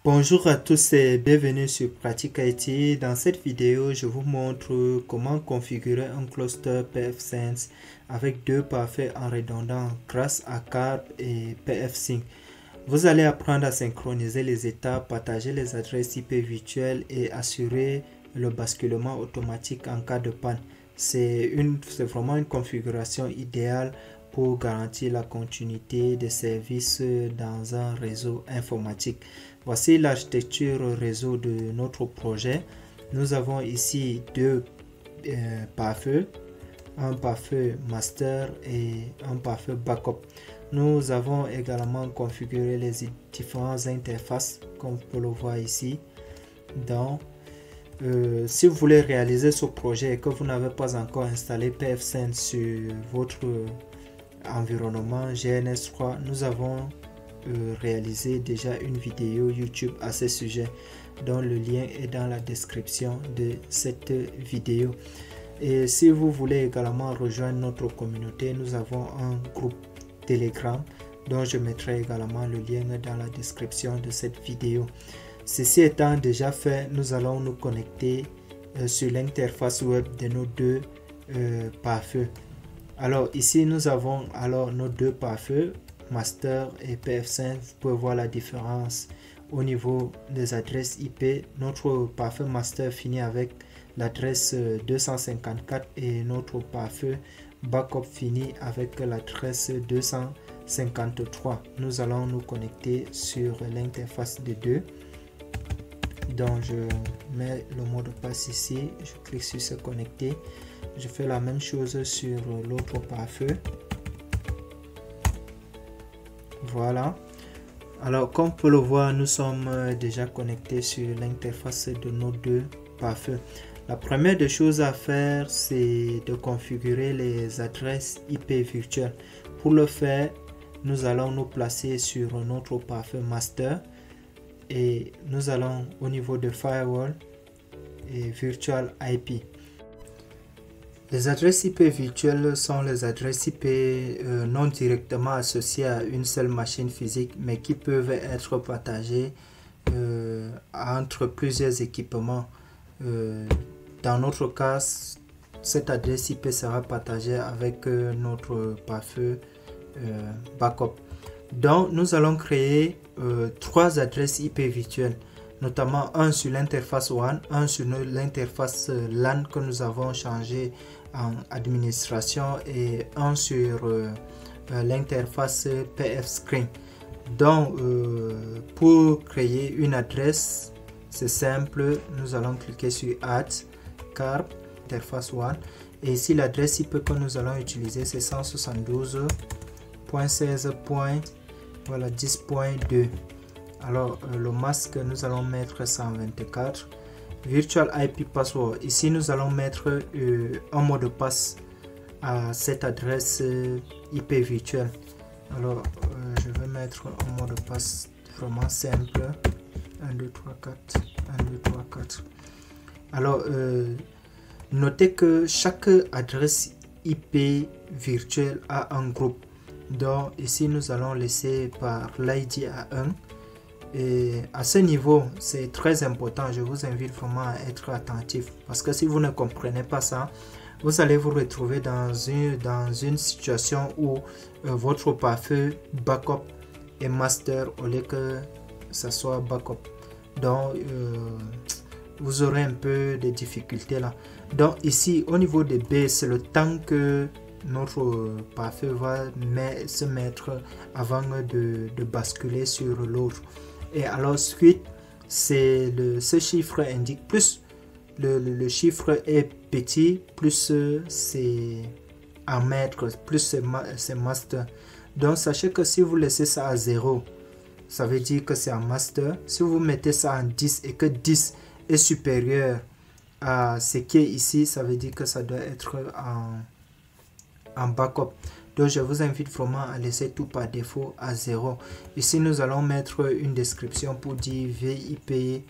Bonjour à tous et bienvenue sur Pratique IT. Dans cette vidéo, je vous montre comment configurer un cluster pfSense avec deux parfaits en redondant grâce à Carp et pfSync. Vous allez apprendre à synchroniser les états, partager les adresses IP virtuelles et assurer le basculement automatique en cas de panne. C'est vraiment une configuration idéale pour garantir la continuité des services dans un réseau informatique. Voici l'architecture réseau de notre projet. Nous avons ici deux pare-feux, un pare-feu master et un pare-feu backup. Nous avons également configuré les différentes interfaces comme vous pouvez le voir ici. Donc, si vous voulez réaliser ce projet et que vous n'avez pas encore installé pfSense sur votre environnement GNS3, nous avons réalisé déjà une vidéo YouTube à ce sujet, dont le lien est dans la description de cette vidéo. Et si vous voulez également rejoindre notre communauté, nous avons un groupe Telegram dont je mettrai également le lien dans la description de cette vidéo. Ceci étant déjà fait, nous allons nous connecter sur l'interface web de nos deux pare-feux. Alors ici nous avons alors nos deux pare-feux master et pfSense. Vous pouvez voir la différence au niveau des adresses IP. Notre pare-feu master finit avec l'adresse 254 et notre pare-feu backup finit avec l'adresse 253. Nous allons nous connecter sur l'interface des deux. Donc je mets le mot de passe ici, je clique sur se connecter. Je fais la même chose sur l'autre pare-feu. Voilà. Alors comme vous pouvez le voir, nous sommes déjà connectés sur l'interface de nos deux pare-feux. La première des choses à faire, c'est de configurer les adresses IP virtuelles. Pour le faire, nous allons nous placer sur notre pare-feu master et nous allons au niveau de Firewall et Virtual IP. Les adresses IP virtuelles sont les adresses IP non directement associées à une seule machine physique, mais qui peuvent être partagées entre plusieurs équipements. Dans notre cas, cette adresse IP sera partagée avec notre pare-feu backup. Donc, nous allons créer trois adresses IP virtuelles, notamment un sur l'interface WAN, un sur l'interface LAN que nous avons changé en administration et un sur l'interface pfScreen. Donc, pour créer une adresse, c'est simple, nous allons cliquer sur Add, Carp, interface WAN, et ici l'adresse IP que nous allons utiliser c'est 172.16.10.2. Alors le masque nous allons mettre 124. Virtual IP password, ici nous allons mettre un mot de passe à cette adresse IP virtuelle. Alors je vais mettre un mot de passe vraiment simple, 1 2 3 4 1 2 3 4. Alors notez que chaque adresse IP virtuelle a un groupe. Donc ici nous allons laisser par l'ID à 1. Et à ce niveau, c'est très important. Je vous invite vraiment à être attentif parce que si vous ne comprenez pas ça, vous allez vous retrouver dans une situation où votre pare-feu backup est master au lieu que ça soit backup. Donc, vous aurez un peu de difficultés là. Donc ici, au niveau des B, c'est le temps que notre pare-feu va se mettre avant de basculer sur l'autre. Et alors suite, c'est ce chiffre indique plus le chiffre est petit, plus c'est en mètres, plus c'est master. Donc sachez que si vous laissez ça à 0, ça veut dire que c'est en master. Si vous mettez ça en 10 et que 10 est supérieur à ce qui est ici, ça veut dire que ça doit être en backup. Donc je vous invite vraiment à laisser tout par défaut à 0. Ici nous allons mettre une description pour dire VIP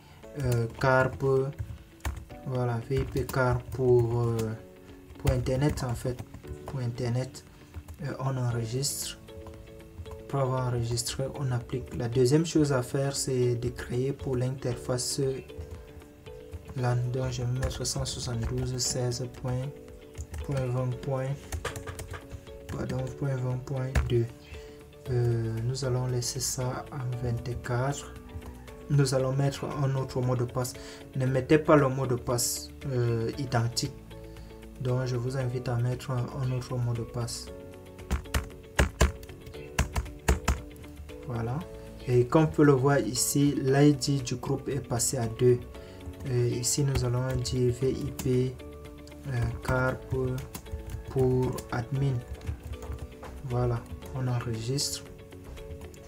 Carp. Voilà, VIP Carp pour internet en fait. Pour internet, on enregistre Après avoir enregistré, on applique. La deuxième chose à faire, c'est de créer pour l'interface LAN. Donc je vais mettre 172.16.20.2. Nous allons laisser ça en 24. Nous allons mettre un autre mot de passe. Ne mettez pas le mot de passe identique. Donc je vous invite à mettre un autre mot de passe. Voilà. Et comme on peut le voir ici, l'ID du groupe est passé à 2. Ici nous allons dire VIP carp pour admin. Voilà, on enregistre,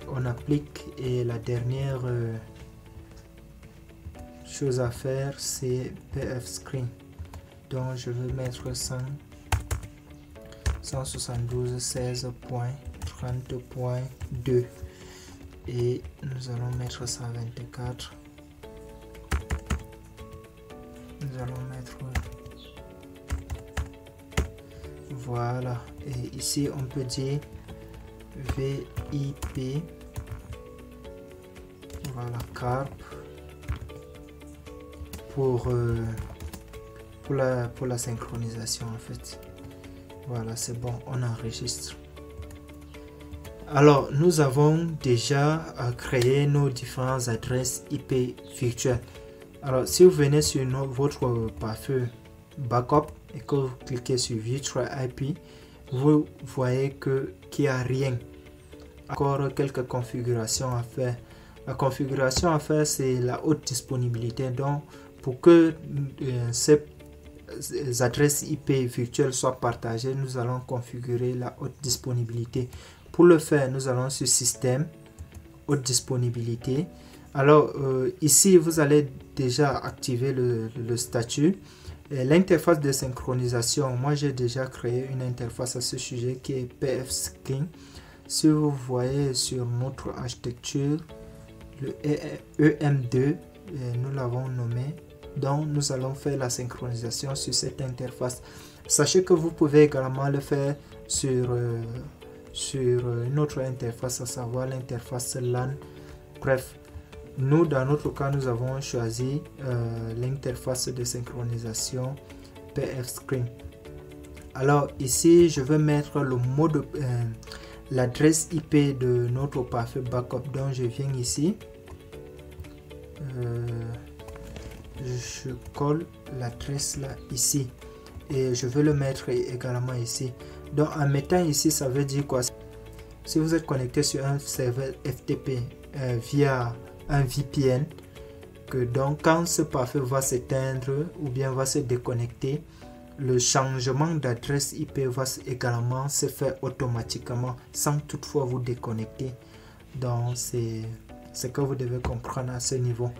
on applique, et la dernière chose à faire, c'est PF screen. Donc je vais mettre 172.16.30.2 et nous allons mettre 124. Nous allons mettre, voilà, et ici on peut dire VIP, voilà, carp pour la synchronisation en fait. Voilà, c'est bon, on enregistre. Alors nous avons déjà créé nos différentes adresses IP virtuelles. Alors si vous venez sur votre pare-feu backup et que vous cliquez sur Virtual IP, vous voyez qu'il n'y a rien. Encore quelques configurations à faire. La configuration à faire, c'est la haute disponibilité. Donc pour que ces adresses IP virtuelles soient partagées, nous allons configurer la haute disponibilité. Pour le faire, nous allons sur Système, haute disponibilité. Alors ici, vous allez déjà activer le statut. L'interface de synchronisation, moi j'ai déjà créé une interface à ce sujet qui est PF Screen. Si vous voyez sur notre architecture, le EM2, nous l'avons nommé. Donc nous allons faire la synchronisation sur cette interface. Sachez que vous pouvez également le faire sur une autre interface, à savoir l'interface LAN. Bref, nous dans notre cas, nous avons choisi l'interface de synchronisation PF Screen. Alors ici, je vais mettre le mot de l'adresse IP de notre pare-feu backup. Donc je viens ici. Je colle l'adresse là ici et je vais le mettre également ici. Donc en mettant ici, ça veut dire quoi? Si vous êtes connecté sur un serveur FTP via un VPN, que donc quand ce pare-feu va s'éteindre ou bien va se déconnecter, le changement d'adresse IP va également se faire automatiquement sans toutefois vous déconnecter. Donc c'est ce que vous devez comprendre à ce niveau.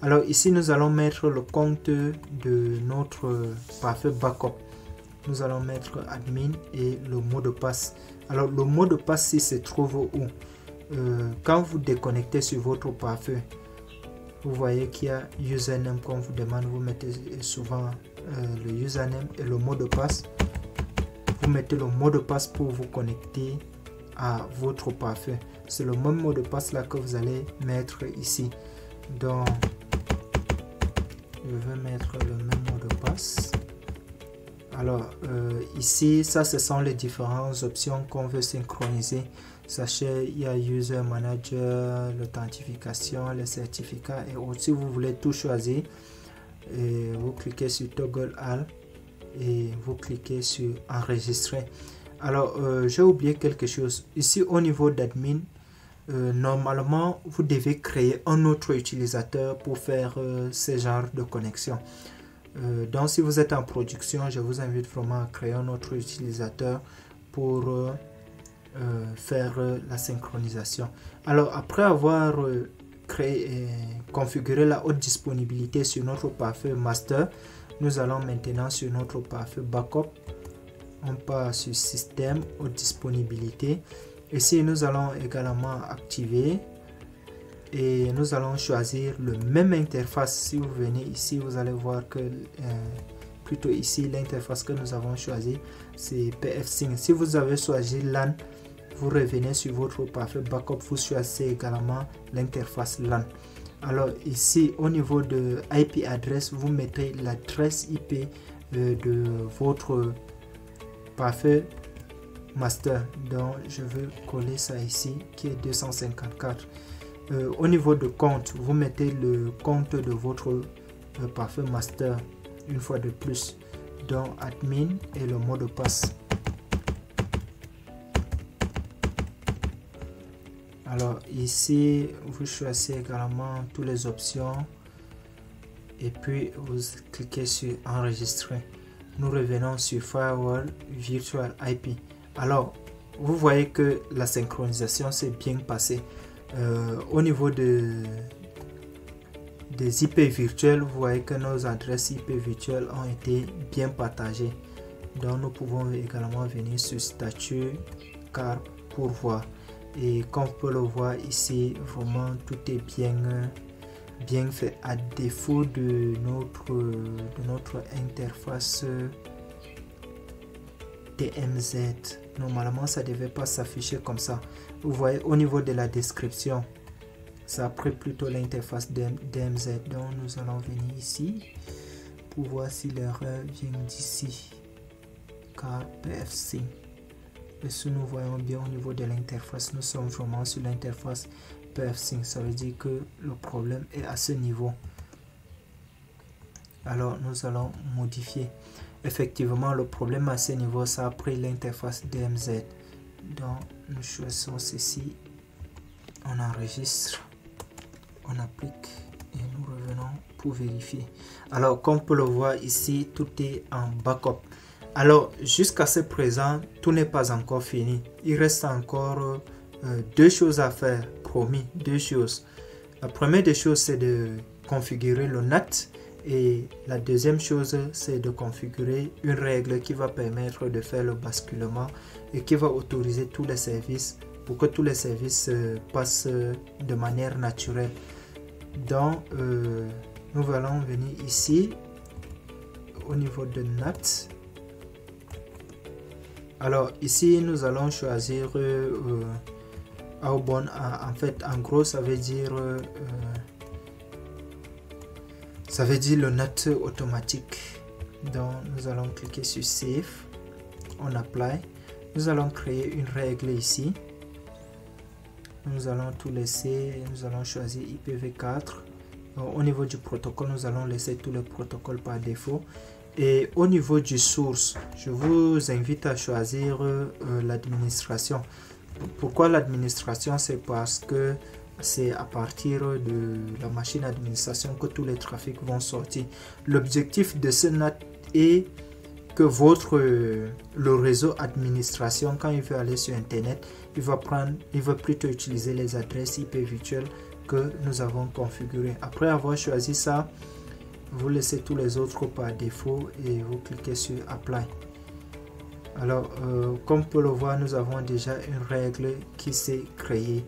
Alors ici nous allons mettre le compte de notre pare-feu backup. Nous allons mettre admin et le mot de passe. Alors le mot de passe se trouve où? Quand vous déconnectez sur votre pare-feu, vous voyez qu'il y a username qu'on vous demande. Vous mettez souvent le username et le mot de passe. Vous mettez le mot de passe pour vous connecter à votre pare-feu. C'est le même mot de passe là que vous allez mettre ici. Donc je vais mettre le même mot de passe. Alors ici, ça ce sont les différentes options qu'on veut synchroniser. Sachez, il y a User Manager, l'authentification, les certificats et autres. Si vous voulez tout choisir, et vous cliquez sur Toggle All et vous cliquez sur Enregistrer. Alors j'ai oublié quelque chose. Ici au niveau d'admin, normalement vous devez créer un autre utilisateur pour faire ce genre de connexion. Donc si vous êtes en production, je vous invite vraiment à créer un autre utilisateur pour faire la synchronisation. Alors après avoir configuré la haute disponibilité sur notre pare-feu master, nous allons maintenant sur notre pare-feu backup. On part sur système, haute disponibilité. Ici nous allons également activer et nous allons choisir le même interface. Si vous venez ici, vous allez voir que plutôt ici l'interface que nous avons choisi c'est PF Sync. Si vous avez choisi LAN, vous revenez sur votre parfait backup, vous choisissez également l'interface LAN. Alors ici, au niveau de IP adresse, vous mettez l'adresse IP de votre parfait master. Donc je vais coller ça ici, qui est 254. Au niveau de compte, vous mettez le compte de votre parfait master une fois de plus, donc admin et le mot de passe. Alors ici, vous choisissez également toutes les options et puis vous cliquez sur enregistrer. Nous revenons sur Firewall Virtual IP. Alors, vous voyez que la synchronisation s'est bien passée. Au niveau des IP virtuels, vous voyez que nos adresses IP virtuelles ont été bien partagées. Donc, nous pouvons également venir sur Statut, car pour voir. Et comme on peut le voir ici, vraiment tout est bien fait, à défaut de notre interface DMZ. Normalement ça devait pas s'afficher comme ça. Vous voyez au niveau de la description, ça a pris plutôt l'interface DMZ. Donc nous allons venir ici pour voir si l'erreur vient d'ici, car PFSync. Et si nous voyons bien au niveau de l'interface, nous sommes vraiment sur l'interface PFSync. Ça veut dire que le problème est à ce niveau. Alors nous allons modifier. Effectivement, le problème à ce niveau, ça a pris l'interface DMZ. Donc nous choisissons ceci, on enregistre, on applique et nous revenons pour vérifier. Alors comme on peut le voir ici, tout est en backup. Alors jusqu'à ce présent, tout n'est pas encore fini. Il reste encore deux choses à faire, promis, deux choses. La première des choses, c'est de configurer le NAT. Et la deuxième chose, c'est de configurer une règle qui va permettre de faire le basculement et qui va autoriser tous les services pour que tous les services passent de manière naturelle. Donc, nous allons venir ici au niveau de NAT. Alors ici, nous allons choisir Outbound. En fait, en gros, ça veut dire le NAT automatique. Donc nous allons cliquer sur Save, on Apply. Nous allons créer une règle ici. Nous allons tout laisser, nous allons choisir IPv4. Donc, au niveau du protocole, nous allons laisser tous les protocoles par défaut. Et au niveau du source, je vous invite à choisir l'administration. Pourquoi l'administration? C'est parce que c'est à partir de la machine d'administration que tous les trafics vont sortir. L'objectif de ce NAT est que le réseau administration, quand il veut aller sur internet, il va plutôt utiliser les adresses IP virtuelles que nous avons configurées. Après avoir choisi ça, vous laissez tous les autres par défaut et vous cliquez sur Apply. Alors comme on peut le voir, nous avons déjà une règle qui s'est créée.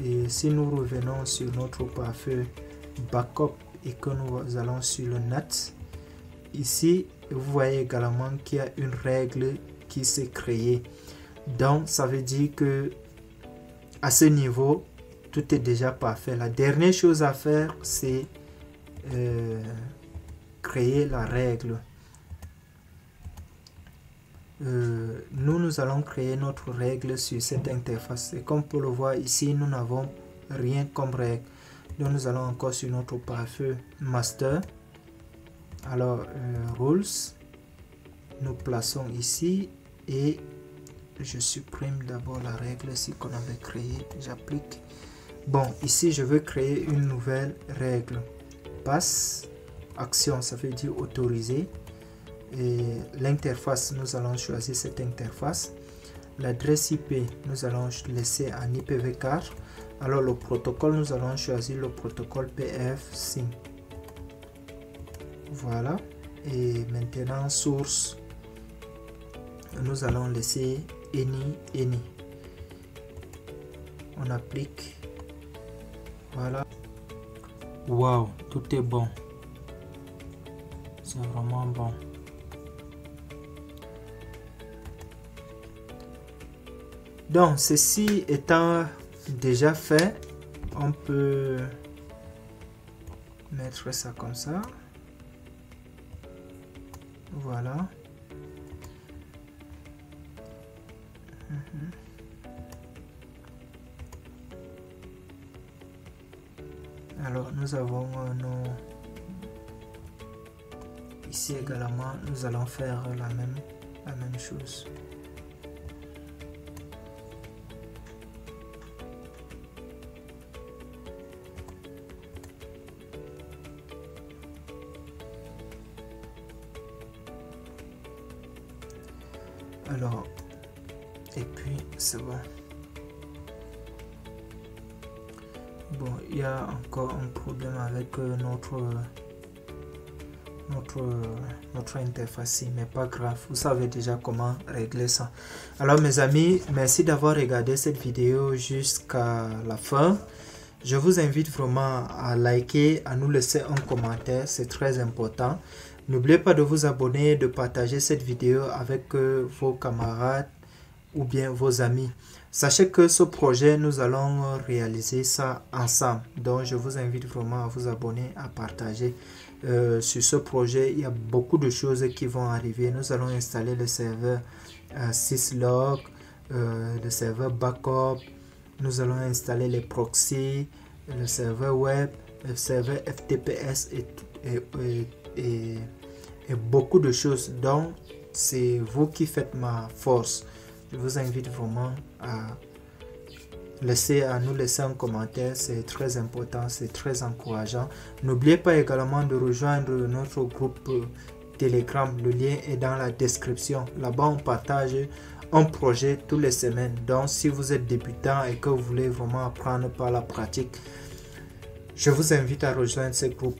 Et si nous revenons sur notre parfait backup et que nous allons sur le NAT, ici vous voyez également qu'il y a une règle qui s'est créée. Donc ça veut dire que à ce niveau tout est déjà parfait. La dernière chose à faire, c'est créer la règle. Nous allons créer notre règle sur cette interface et comme on peut le voir ici, nous n'avons rien comme règle. Donc nous allons encore sur notre parfait master. Alors rules, nous plaçons ici et je supprime d'abord la règle ici qu'on avait créée. J'applique. Bon, ici je veux créer une nouvelle règle. Pass action, ça veut dire autoriser. Et l'interface, nous allons choisir cette interface. L'adresse IP, nous allons laisser en IPv4. Alors le protocole, nous allons choisir le protocole PFSync. Voilà. Et maintenant source, nous allons laisser any. On applique. Voilà. Wow, tout est bon. C'est vraiment bon. Donc, ceci étant déjà fait, on peut mettre ça comme ça. Voilà. Alors, nous avons nos... Ici également, nous allons faire la même chose. Alors, et puis c'est bon. Bon, il y a encore un problème avec notre interface, mais pas grave, vous savez déjà comment régler ça. Alors mes amis, merci d'avoir regardé cette vidéo jusqu'à la fin. Je vous invite vraiment à liker, à nous laisser un commentaire, c'est très important. N'oubliez pas de vous abonner, de partager cette vidéo avec vos camarades ou bien vos amis. Sachez que ce projet, nous allons réaliser ça ensemble. Donc, je vous invite vraiment à vous abonner, à partager. Sur ce projet, il y a beaucoup de choses qui vont arriver. Nous allons installer le serveur syslog, le serveur backup. Nous allons installer les proxys, le serveur web, le serveur FTPS et beaucoup de choses. Donc, c'est vous qui faites ma force. Je vous invite vraiment à nous laisser un commentaire, c'est très important, c'est très encourageant. N'oubliez pas également de rejoindre notre groupe Telegram, le lien est dans la description. Là-bas, on partage un projet toutes les semaines. Donc, si vous êtes débutant et que vous voulez vraiment apprendre par la pratique, je vous invite à rejoindre ce groupe.